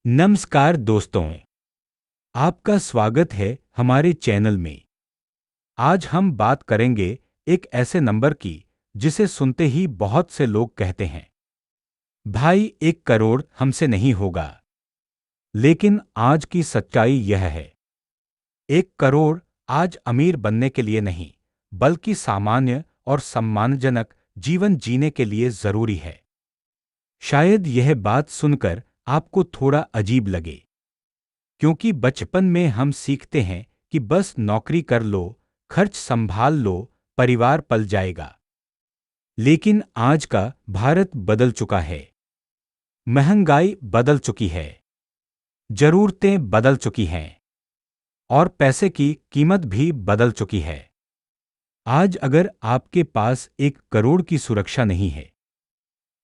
नमस्कार दोस्तों, आपका स्वागत है हमारे चैनल में। आज हम बात करेंगे एक ऐसे नंबर की जिसे सुनते ही बहुत से लोग कहते हैं, भाई 1 करोड़ हमसे नहीं होगा। लेकिन आज की सच्चाई यह है, 1 करोड़ आज अमीर बनने के लिए नहीं, बल्कि सामान्य और सम्मानजनक जीवन जीने के लिए जरूरी है। शायद यह बात सुनकर आपको थोड़ा अजीब लगे, क्योंकि बचपन में हम सीखते हैं कि बस नौकरी कर लो, खर्च संभाल लो, परिवार पल जाएगा। लेकिन आज का भारत बदल चुका है। महंगाई बदल चुकी है, जरूरतें बदल चुकी हैं और पैसे की कीमत भी बदल चुकी है। आज अगर आपके पास 1 करोड़ की सुरक्षा नहीं है,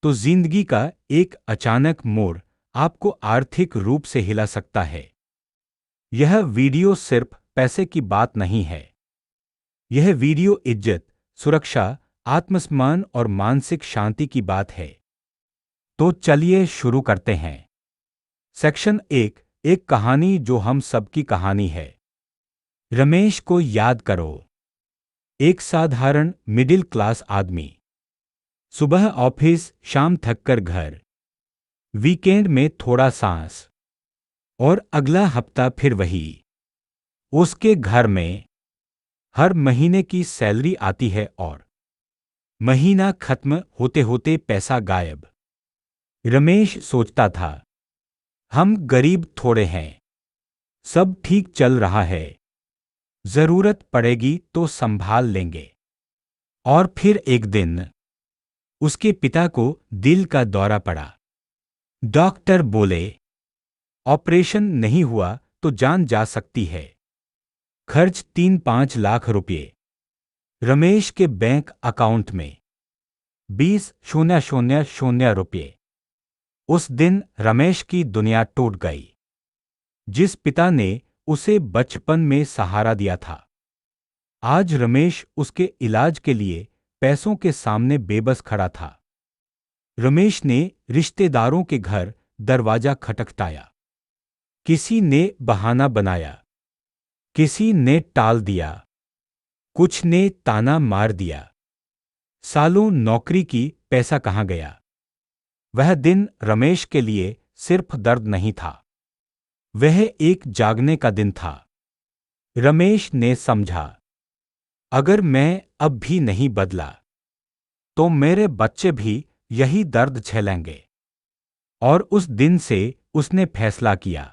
तो जिंदगी का एक अचानक मोड़ आपको आर्थिक रूप से हिला सकता है। यह वीडियो सिर्फ पैसे की बात नहीं है। यह वीडियो इज्जत, सुरक्षा, आत्मसम्मान और मानसिक शांति की बात है। तो चलिए शुरू करते हैं। सेक्शन 1, एक कहानी जो हम सबकी कहानी है। रमेश को याद करो। एक साधारण मिडिल क्लास आदमी। सुबह ऑफिस, शाम थककर घर, वीकेंड में थोड़ा सांस, और अगला हफ्ता फिर वही। उसके घर में हर महीने की सैलरी आती है और महीना खत्म होते होते पैसा गायब। रमेश सोचता था, हम गरीब थोड़े हैं, सब ठीक चल रहा है, जरूरत पड़ेगी तो संभाल लेंगे। और फिर एक दिन उसके पिता को दिल का दौरा पड़ा। डॉक्टर बोले, ऑपरेशन नहीं हुआ तो जान जा सकती है। खर्च 3-5 लाख रुपए। रमेश के बैंक अकाउंट में 20,000 रुपये। उस दिन रमेश की दुनिया टूट गई। जिस पिता ने उसे बचपन में सहारा दिया था, आज रमेश उसके इलाज के लिए पैसों के सामने बेबस खड़ा था। रमेश ने रिश्तेदारों के घर दरवाजा खटखटाया। किसी ने बहाना बनाया, किसी ने टाल दिया, कुछ ने ताना मार दिया। सालों नौकरी की, पैसा कहाँ गया? वह दिन रमेश के लिए सिर्फ दर्द नहीं था, वह एक जागने का दिन था। रमेश ने समझा, अगर मैं अब भी नहीं बदला, तो मेरे बच्चे भी यही दर्द झेलेंगे। और उस दिन से उसने फैसला किया,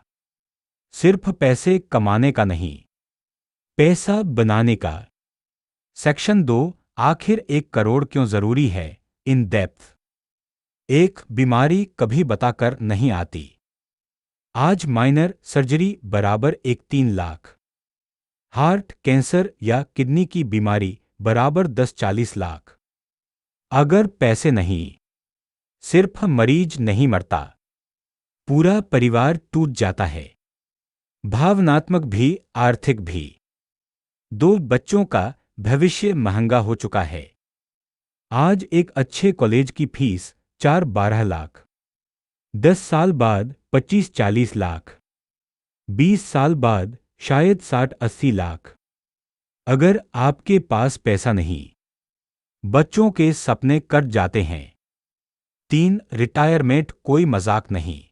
सिर्फ पैसे कमाने का नहीं, पैसा बनाने का। सेक्शन 2, आखिर 1 करोड़ क्यों जरूरी है? In depth. एक बीमारी कभी बताकर नहीं आती। आज माइनर सर्जरी बराबर 3 लाख। हार्ट कैंसर या किडनी की बीमारी बराबर 10-40 लाख। अगर पैसे नहीं, सिर्फ मरीज नहीं मरता, पूरा परिवार टूट जाता है। भावनात्मक भी, आर्थिक भी। 2 बच्चों का भविष्य महंगा हो चुका है। आज एक अच्छे कॉलेज की फीस 4-12 लाख। 10 साल बाद 25-40 लाख। 20 साल बाद शायद 60-80 लाख। अगर आपके पास पैसा नहीं, बच्चों के सपने कट जाते हैं। 3, रिटायरमेंट कोई मजाक नहीं।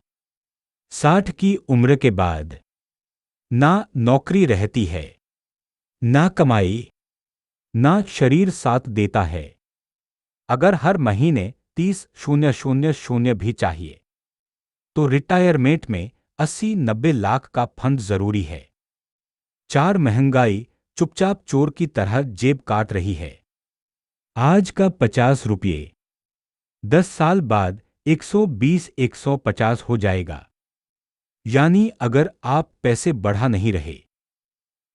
60 की उम्र के बाद ना नौकरी रहती है, ना कमाई, ना शरीर साथ देता है। अगर हर महीने 30,000 भी चाहिए, तो रिटायरमेंट में 80-90 लाख का फंड जरूरी है। 4, महंगाई चुपचाप चोर की तरह जेब काट रही है। आज का 50 रुपये 10 साल बाद 120-150 हो जाएगा। यानी अगर आप पैसे बढ़ा नहीं रहे,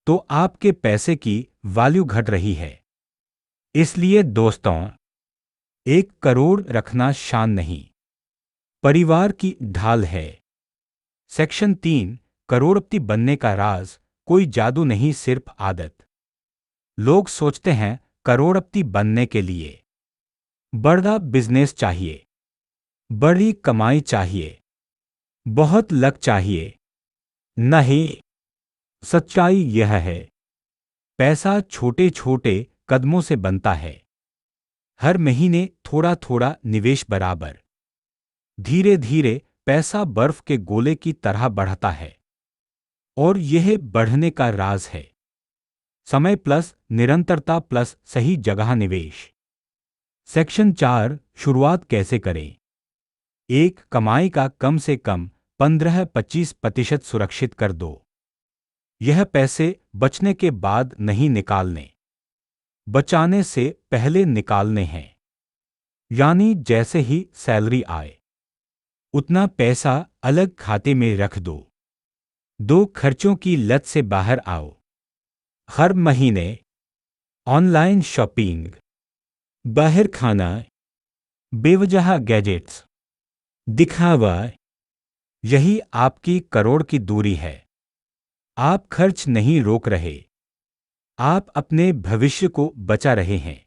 तो आपके पैसे की वैल्यू घट रही है। इसलिए दोस्तों, 1 करोड़ रखना शान नहीं, परिवार की ढाल है। सेक्शन 3, करोड़पति बनने का राज कोई जादू नहीं, सिर्फ आदत। लोग सोचते हैं करोड़पति बनने के लिए बड़ा बिजनेस चाहिए, बड़ी कमाई चाहिए, बहुत लक चाहिए। नहीं, सच्चाई यह है, पैसा छोटे छोटे कदमों से बनता है। हर महीने थोड़ा थोड़ा निवेश बराबर। धीरे धीरे पैसा बर्फ के गोले की तरह बढ़ता है। और यह बढ़ने का राज है समय प्लस निरंतरता प्लस सही जगह निवेश। सेक्शन 4 शुरुआत कैसे करें। 1 कमाई का कम से कम 15-25% सुरक्षित कर दो। यह पैसे बचने के बाद नहीं निकालने, बचाने से पहले निकालने हैं। यानी जैसे ही सैलरी आए उतना पैसा अलग खाते में रख दो। 2 खर्चों की लत से बाहर आओ। हर महीने ऑनलाइन शॉपिंग, बाहर खाना, बेवजह गैजेट्स, दिखावा, यही आपकी करोड़ की दूरी है। आप खर्च नहीं रोक रहे, आप अपने भविष्य को बचा रहे हैं।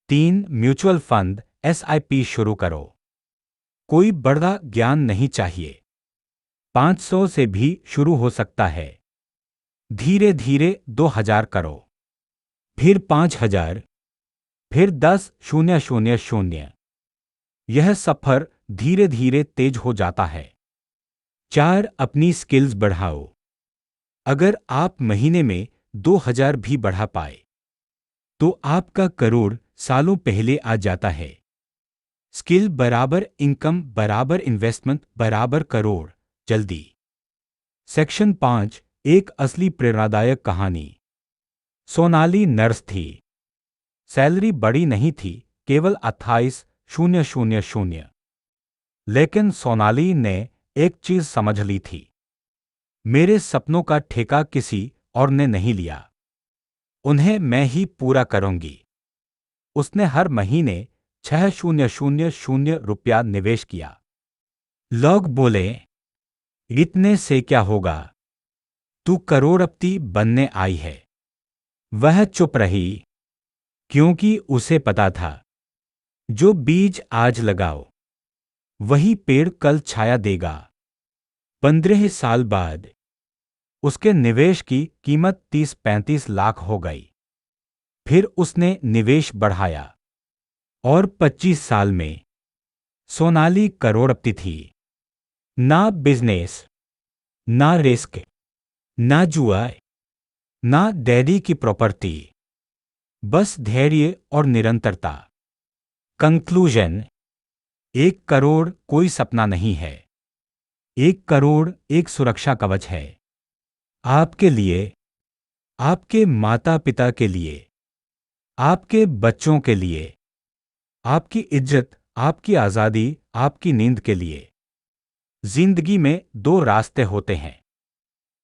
3 म्यूचुअल फंड SIP शुरू करो। कोई बड़ा ज्ञान नहीं चाहिए, 500 से भी शुरू हो सकता है। धीरे धीरे 2000 करो, फिर 5000, फिर 10,000। यह सफर धीरे धीरे तेज हो जाता है। 4 अपनी स्किल्स बढ़ाओ। अगर आप महीने में 2000 भी बढ़ा पाए तो आपका करोड़ सालों पहले आ जाता है। स्किल बराबर इनकम बराबर इन्वेस्टमेंट बराबर करोड़, जल्दी। सेक्शन 5 एक असली प्रेरणादायक कहानी। सोनाली नर्स थी। सैलरी बड़ी नहीं थी, केवल 28,000। लेकिन सोनाली ने एक चीज समझ ली थी, मेरे सपनों का ठेका किसी और ने नहीं लिया, उन्हें मैं ही पूरा करूंगी। उसने हर महीने 6,000 रुपया निवेश किया। लोग बोले, इतने से क्या होगा, तू करोड़पति बनने आई है। वह चुप रही, क्योंकि उसे पता था जो बीज आज लगाओ वही पेड़ कल छाया देगा। 15 साल बाद उसके निवेश की कीमत 30-35 लाख हो गई। फिर उसने निवेश बढ़ाया और 25 साल में सोनाली करोड़पति थी। ना बिजनेस, ना रिस्क, ना जुआ, ना डैडी की प्रॉपर्टी, बस धैर्य और निरंतरता। कंक्लूजन, 1 करोड़ कोई सपना नहीं है। 1 करोड़ एक सुरक्षा कवच है। आपके लिए, आपके माता पिता के लिए, आपके बच्चों के लिए, आपकी इज्जत, आपकी आजादी, आपकी नींद के लिए। जिंदगी में 2 रास्ते होते हैं,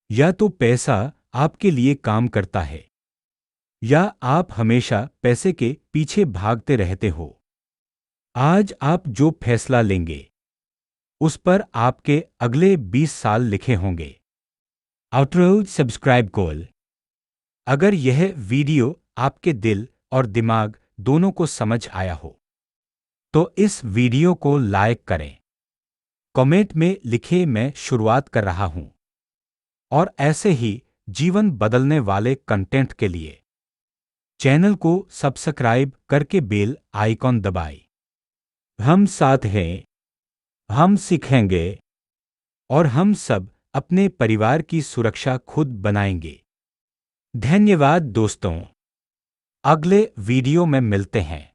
या तो पैसा आपके लिए काम करता है या आप हमेशा पैसे के पीछे भागते रहते हो। आज आप जो फैसला लेंगे उस पर आपके अगले 20 साल लिखे होंगे। आउटरो सब्सक्राइब गोल। अगर यह वीडियो आपके दिल और दिमाग दोनों को समझ आया हो तो इस वीडियो को लाइक करें। कमेंट में लिखें, मैं शुरुआत कर रहा हूं। और ऐसे ही जीवन बदलने वाले कंटेंट के लिए चैनल को सब्सक्राइब करके बेल आइकॉन दबाएं। हम साथ हैं, हम सीखेंगे और हम सब अपने परिवार की सुरक्षा खुद बनाएंगे। धन्यवाद दोस्तों, अगले वीडियो में मिलते हैं।